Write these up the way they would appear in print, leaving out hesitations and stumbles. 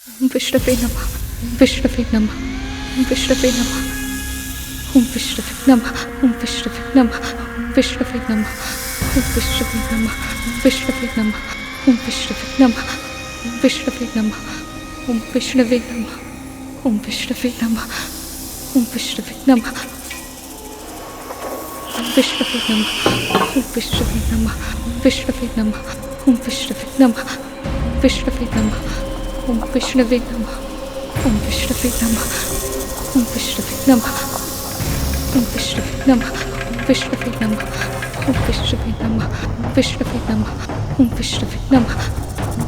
विष्णवे नमः, विष्णवे नमः, विष्णवे नमः, ओम विष्णवे नमः, ओम विष्णवे नमः, विष्णवे नमः, ओम विष्णवे नमः, विष्णवे नमः, ओम विष्णवे नमः, विष्णवे नमः, ओम विष्णवे नमः, ओम विष्णवे नमः, ओम विष्णवे नमः, विष्णवे नमः, ओम विष्णवे नमः, विष्णवे नमः, ओम विष्णवे नमः, विष्णवे नमः, ओम विष्णवे नमः, ओम विष्णवे नमः, ओम विष्णवे नमः, ओम विष्णवे नमः, विष्णवे नमः, ओम विष्णवे नमः,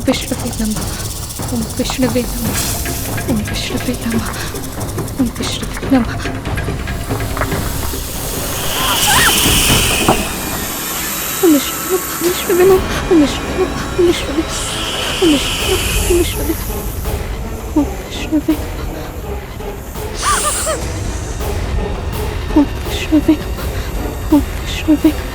विष्णवे नमः, ओम विष्णवे नमः, विष्णवे नमः, ओम विष्णवे नमः, ओम विष्णवे नमः, ओम विष्णवे नमः, ओम विष्णवे नमः, ओम विष्णवे नमः, ओम विष्णवे नमः, ओम विष्णवे नमः, ओम विष्णवे नमः, ओम विष्णवे नमः, ओम विष्णवे नमः।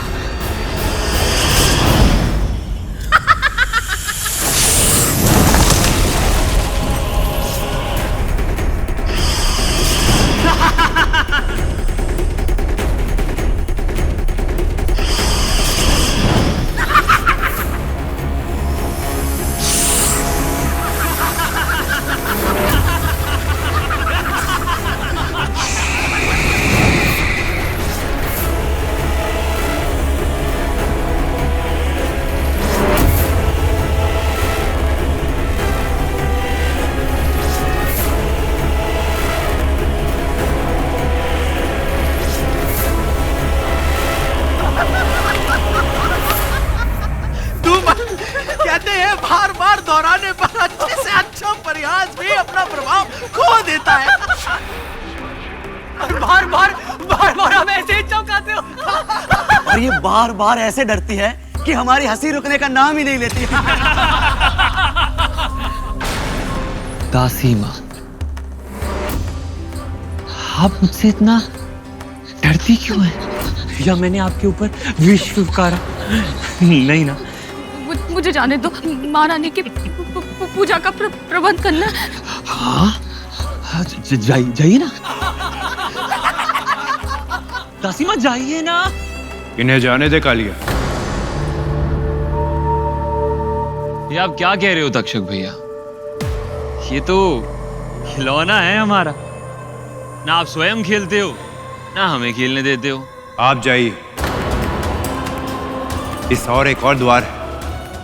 कहते हैं बार बार दोहराने पर अच्छे से अच्छा प्रयास भी अपना प्रभाव खो देता है। और बार बार हम ऐसे ही चौंकाते हो। और ये बार बार ऐसे डरती है कि हमारी हंसी रुकने का नाम ही नहीं लेती है। दासी माँ, आप मुझसे इतना डरती क्यों हैं? या मैंने आपके ऊपर विष फुकारा? नहीं ना। मुझे जाने दो, महारानी की पूजा का प्रबंध करना। हाँ, जाइए ना दासी माँ, जाइए ना। इन्हें जाने दे कालिया। ये आप क्या कह रहे हो तक्षक भैया? ये तो खिलौना है हमारा, ना आप स्वयं खेलते हो ना हमें खेलने देते हो। आप जाइए, इस और एक और द्वार है,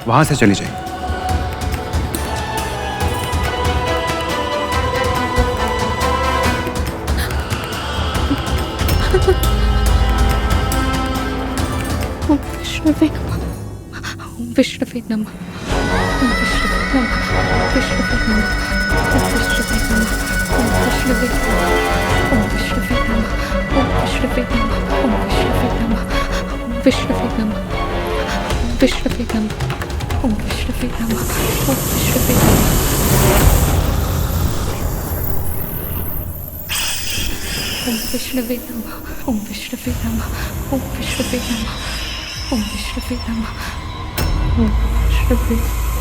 वहां से चली जाइए। ओम विष्णवे नमः, ओम विष्णवे नमः, ओम विष्णवे नमः, विष्णवे नमः, ओम विष्णवे नमः, ओम विष्णवे नमः, ओम विष्णवे नमः, ओम विष्णवे नमः, ओम विष्णवे नमः, ओम विष्णवे नमः, विष्णवे नमः, ओम विष्णवे नमः, ओम विष्णवे नमः, ओम विष्णवे नमः, ओम विष्णवे नमः, ओम विष्णवे नमः, ओम विष्णवे नमः, ओम विष्णवे नमः,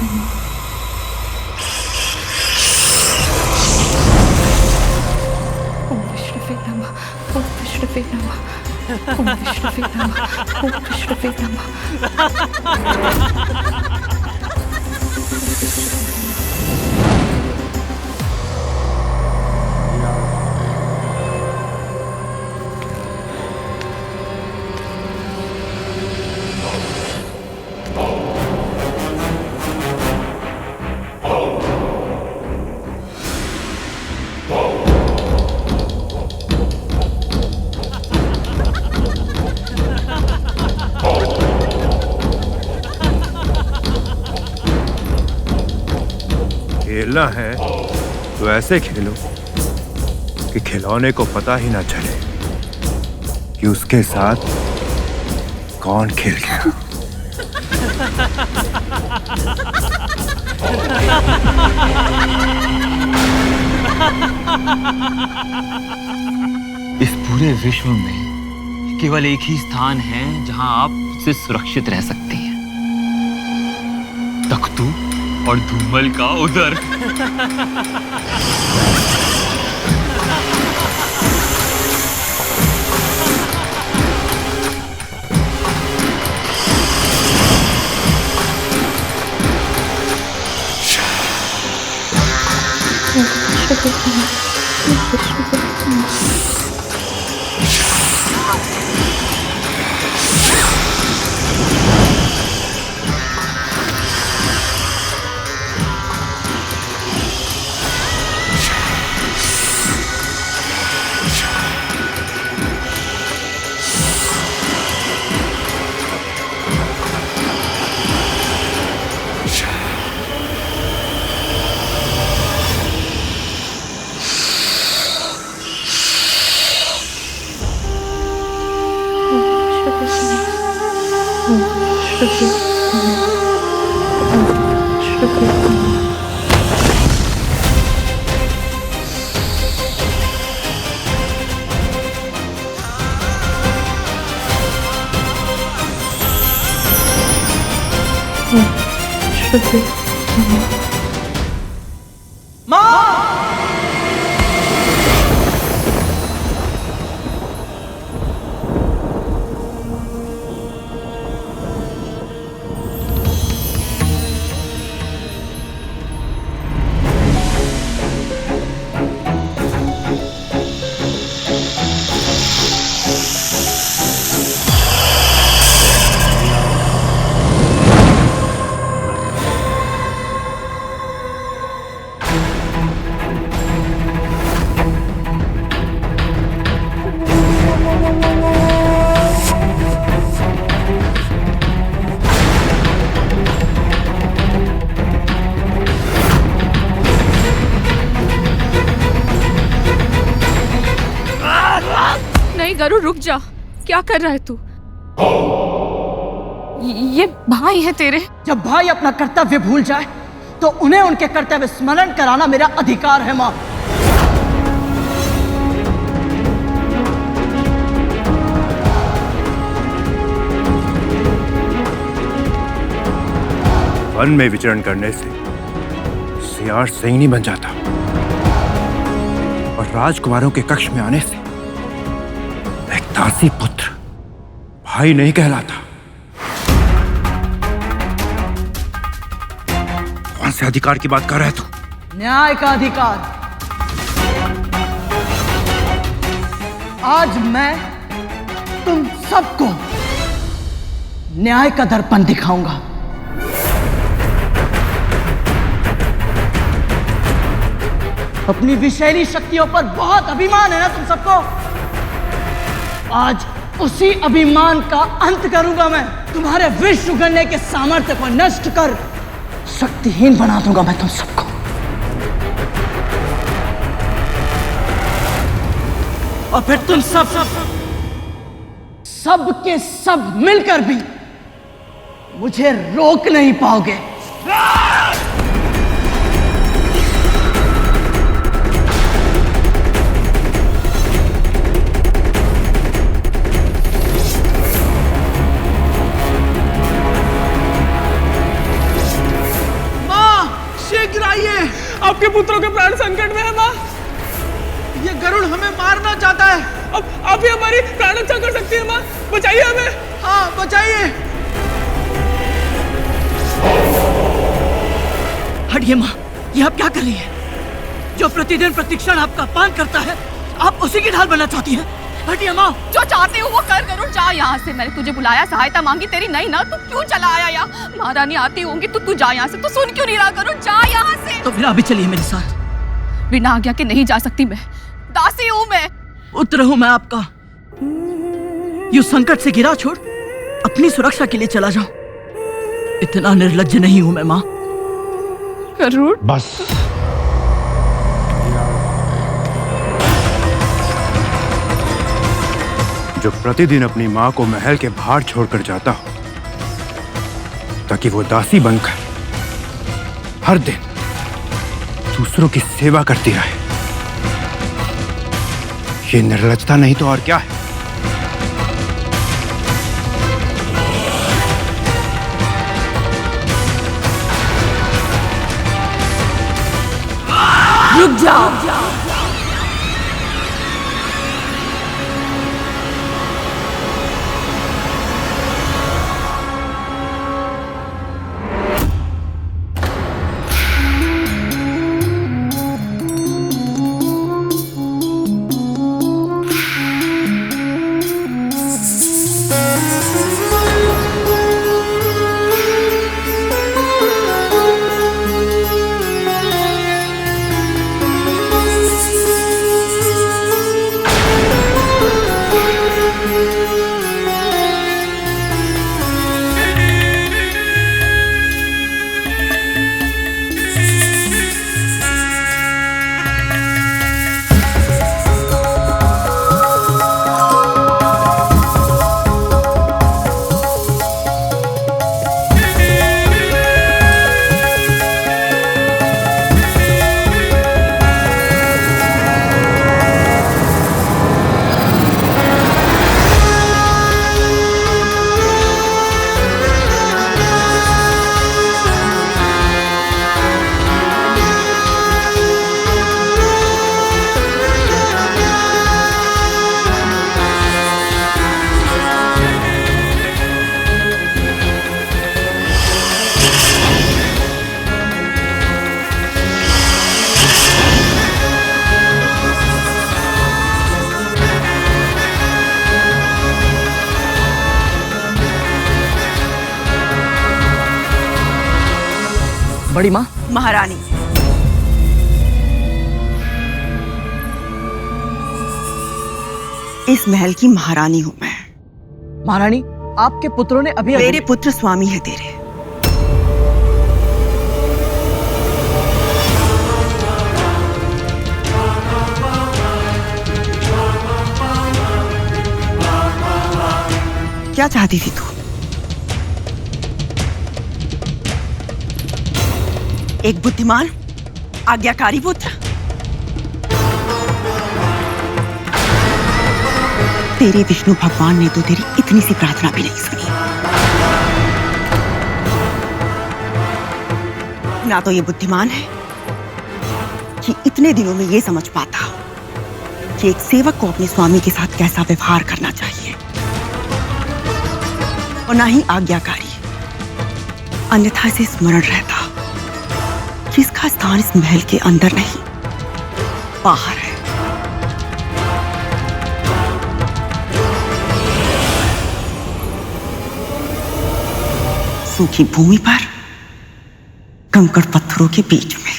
ओम विष्णवे नमः, ओम विष्णवे नमः, ओम विष्णवे नमः, ओम विष्णवे नमः। खेलना है तो ऐसे खेलो कि खिलौने को पता ही ना चले कि उसके साथ कौन खेल गया। इस पूरे विश्व में केवल एक ही स्थान है जहां आप मुझसे सुरक्षित रह सकती हैं। तख्तू और धूमल का उधर। नहीं गरुड़, रुक जा। क्या कर रहा है तू? ये भाई है तेरे। जब भाई अपना कर्तव्य भूल जाए तो उन्हें उनके कर्तव्य स्मरण कराना मेरा अधिकार है मां। वन में विचरण करने से सियार सैनी बन जाता और राजकुमारों के कक्ष में आने से एक दासी पुत्र भाई नहीं कहलाता। कौन से अधिकार की बात कर रहा है तू? न्याय का अधिकार। आज मैं तुम सबको न्याय का दर्पण दिखाऊंगा। अपनी विषैली शक्तियों पर बहुत अभिमान है ना तुम सबको? आज उसी अभिमान का अंत करूंगा मैं। तुम्हारे विष उगलने के सामर्थ्य को नष्ट कर शक्तिहीन बना दूंगा मैं तुम सबको। और फिर तुम सब के सब मिलकर भी मुझे रोक नहीं पाओगे। आपके पुत्रों के प्राण संकट में है माँ। ये गरुड़ हमें मारना चाहता है। अब आप ही हमारी प्राण रक्षा कर सकती है माँ। बचाइए हमें। हाँ बचाइए। हटिए माँ, ये आप क्या कर रही है? जो प्रतिदिन प्रतिक्षण आपका अपमान करता है आप उसी की ढाल बनना चाहती है। हटिए माँ। जो चाहते हो वो कर गरुड़, जा यहाँ से। मैंने तुझे बुलाया, सहायता मांगी तेरी नहीं ना, तू क्यों चला आया यहाँ? महारानी आती होंगी तो तू जा यहाँ से। तू सुन क्यों नहीं रहा गरुड़? जा यहाँ से। तो फिर अभी चलिए मेरे साथ। बिना आज्ञा के नहीं जा सकती मैं। दासी हूँ मैं। पुत्र हूँ मैं आपका। यू संकट से गिरा छोड़ अपनी सुरक्षा के लिए चला जाओ। इतना निर्लज्ज नहीं हूँ मैं माँ। गरुड़ बस। जो प्रतिदिन अपनी मां को महल के बाहर छोड़कर जाता हो ताकि वो दासी बनकर हर दिन दूसरों की सेवा करती रहे, ये निर्लज्जता नहीं तो और क्या है? रुक जाओ। बड़ी माँ। महारानी, इस महल की महारानी हूं मैं। महारानी, आपके पुत्रों ने अभी मेरे पुत्र स्वामी है तेरे। क्या चाहती थी तू? एक बुद्धिमान, आज्ञाकारी पुत्र? तेरे विष्णु भगवान ने तो तेरी इतनी सी प्रार्थना भी नहीं सुनी। ना तो ये बुद्धिमान है कि इतने दिनों में ये समझ पाता कि एक सेवक को अपने स्वामी के साथ कैसा व्यवहार करना चाहिए, और ना ही आज्ञाकारी, अन्यथा इसे स्मरण रहता कि इसका स्थान इस महल के अंदर नहीं, बाहर है। सूखी भूमि पर, कंकड़ पत्थरों के बीच में।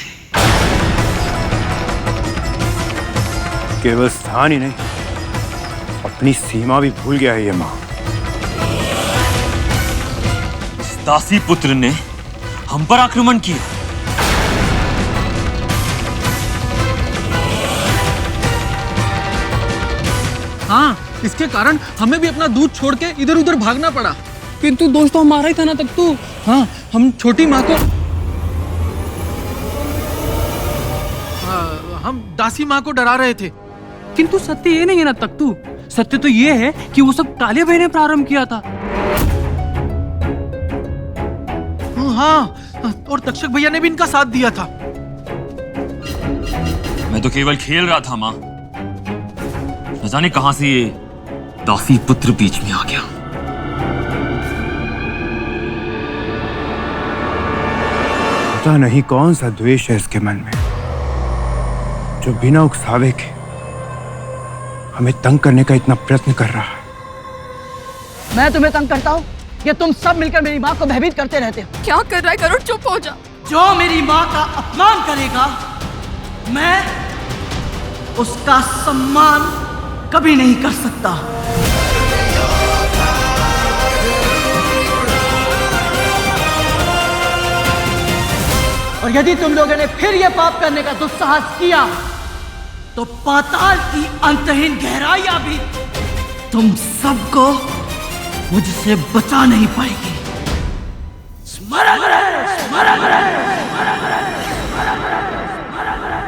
केवल स्थान ही नहीं, अपनी सीमा भी भूल गया है ये माँ। इस दासी पुत्र ने हम पर आक्रमण किया। हाँ, इसके कारण हमें भी अपना दूध छोड़ के इधर उधर भागना पड़ा। किंतु दोष तो हमारा ही था ना तख्तू। हाँ, हम छोटी माँ को, हम दासी माँ को डरा रहे थे। किंतु सत्य ये नहीं है ना तख्तू, सत्य तो ये है कि वो सब काले भाई ने प्रारंभ किया था। हाँ, और तक्षक भैया ने भी इनका साथ दिया था। मैं तो केवल खेल रहा था माँ, न जाने कहां से ये दासी पुत्र बीच में आ गया। पता नहीं कौन सा द्वेष है इसके मन में, जो बिना उकसावे के हमें तंग करने का इतना प्रयत्न कर रहा है। मैं तुम्हें तंग करता हूँ या तुम सब मिलकर मेरी माँ को भयभीत करते रहते हो? क्या कर रहा है गरुड़? चुप हो जा। जो मेरी माँ का अपमान करेगा, मैं उसका सम्मान कभी नहीं कर सकता। और यदि तुम लोगों ने फिर यह पाप करने का दुस्साहस किया तो पाताल की अंतहीन गहराइयां भी तुम सबको मुझसे बचा नहीं पाएगी। स्मरण रहे, स्मरण रहे, स्मरण रहे, स्मरण रहे।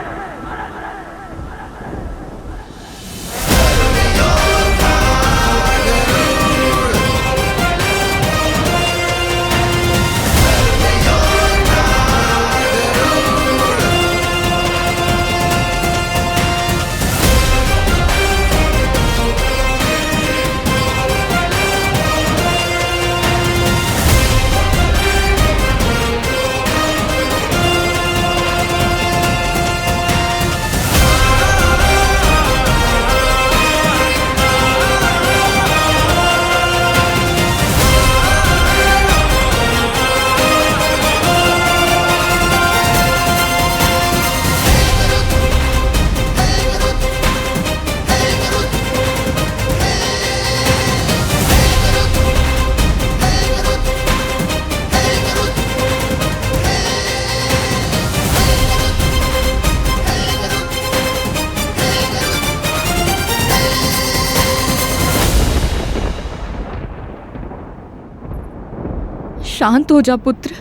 शांत हो जा पुत्र,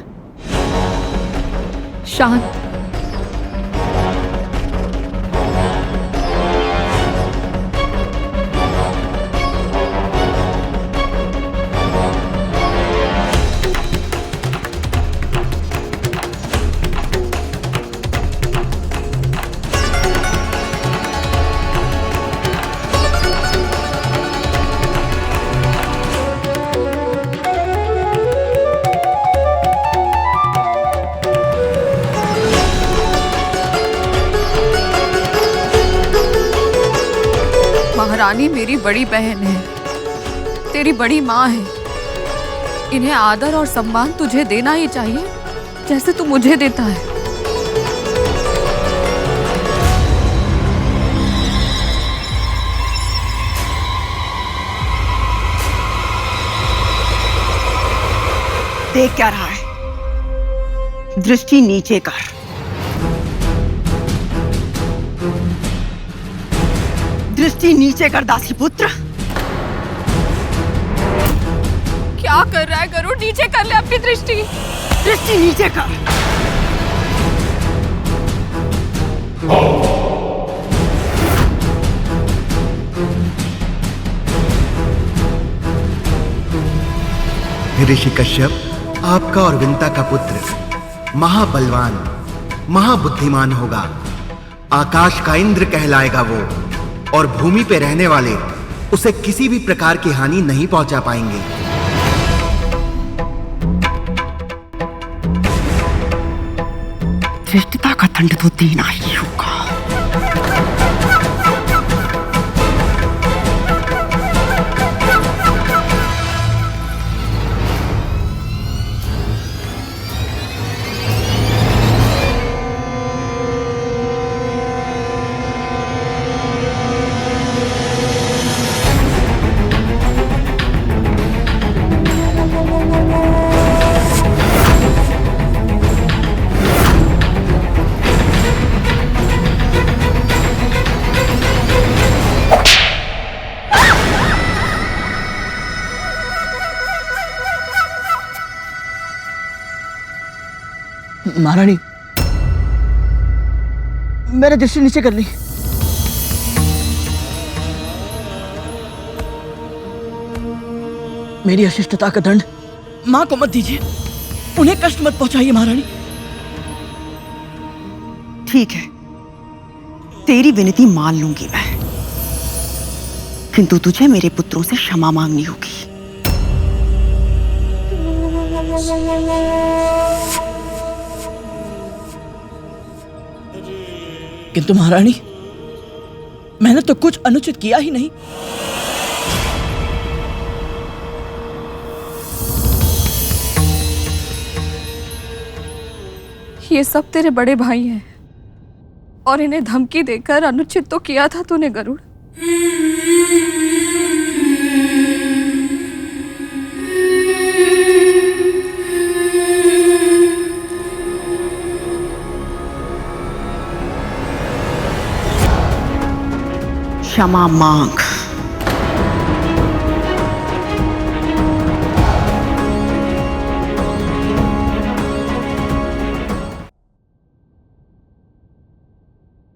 शांत। महारानी मेरी बड़ी बहन है, तेरी बड़ी माँ है। इन्हें आदर और सम्मान तुझे देना ही चाहिए, जैसे तू मुझे देता है। देख क्या रहा है? दृष्टि नीचे कर। दृष्टि नीचे कर दासी पुत्र। क्या कर रहा है गरुड़? नीचे कर ले अपनी दृष्टि। दृष्टि नीचे कर। ऋषि कश्यप, आपका और विंता का पुत्र महाबलवान, महाबुद्धिमान होगा। आकाश का इंद्र कहलाएगा वो, और भूमि पे रहने वाले उसे किसी भी प्रकार की हानि नहीं पहुंचा पाएंगे। धृष्टता का दंड तो देना ही होगा। महारानी, मेरे दृष्टि नीचे कर ली। मेरी अशिष्टता का दंड मां को मत दीजिए, उन्हें कष्ट मत पहुंचाइए महारानी। ठीक है, तेरी विनती मान लूंगी मैं, किंतु तुझे मेरे पुत्रों से क्षमा मांगनी होगी। किंतु महारानी, मैंने तो कुछ अनुचित किया ही नहीं। ये सब तेरे बड़े भाई हैं, और इन्हें धमकी देकर अनुचित तो किया था तूने गरुड़। क्षमा मांग।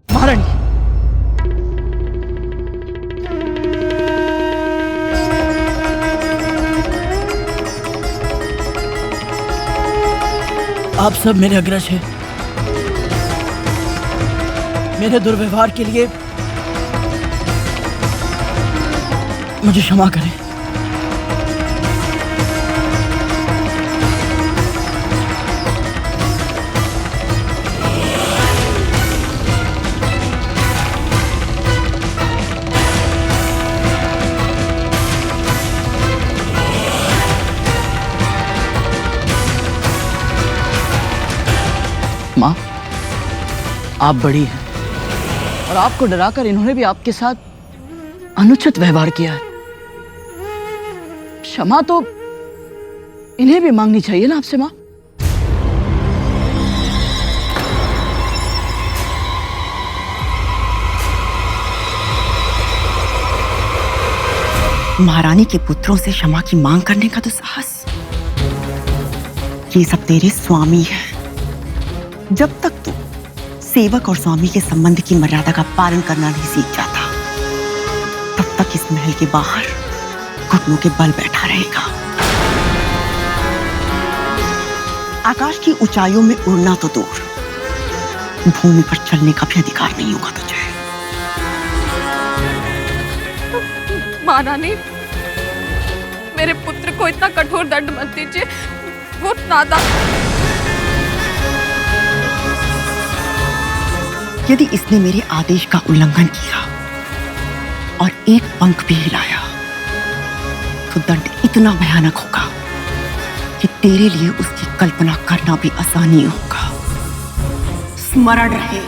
महारानी, आप सब मेरे अग्रज हैं। मेरे दुर्व्यवहार के लिए मुझे क्षमा करें। माँ, आप बड़ी हैं, और आपको डराकर इन्होंने भी आपके साथ अनुचित व्यवहार किया है। क्षमा तो इन्हें भी मांगनी चाहिए ना आपसे माँ। महारानी के पुत्रों से क्षमा की मांग करने का तो साहस ये सब तेरे स्वामी है। जब तक तू सेवक और स्वामी के संबंध की मर्यादा का पालन करना नहीं सीख जाता, तब तक इस महल के बाहर घुटनों के बल बैठा रहेगा। आकाश की ऊंचाइयों में उड़ना तो दूर, भूमि पर चलने का भी अधिकार नहीं होगा तुझे। महारानी, मेरे पुत्र को इतना कठोर दंड मत दीजिए, वो नादान। यदि इसने मेरे आदेश का उल्लंघन किया और एक पंख भी हिलाया, तो दंड इतना भयानक होगा कि तेरे लिए उसकी कल्पना करना भी आसान नहीं होगा। स्मरण रहे।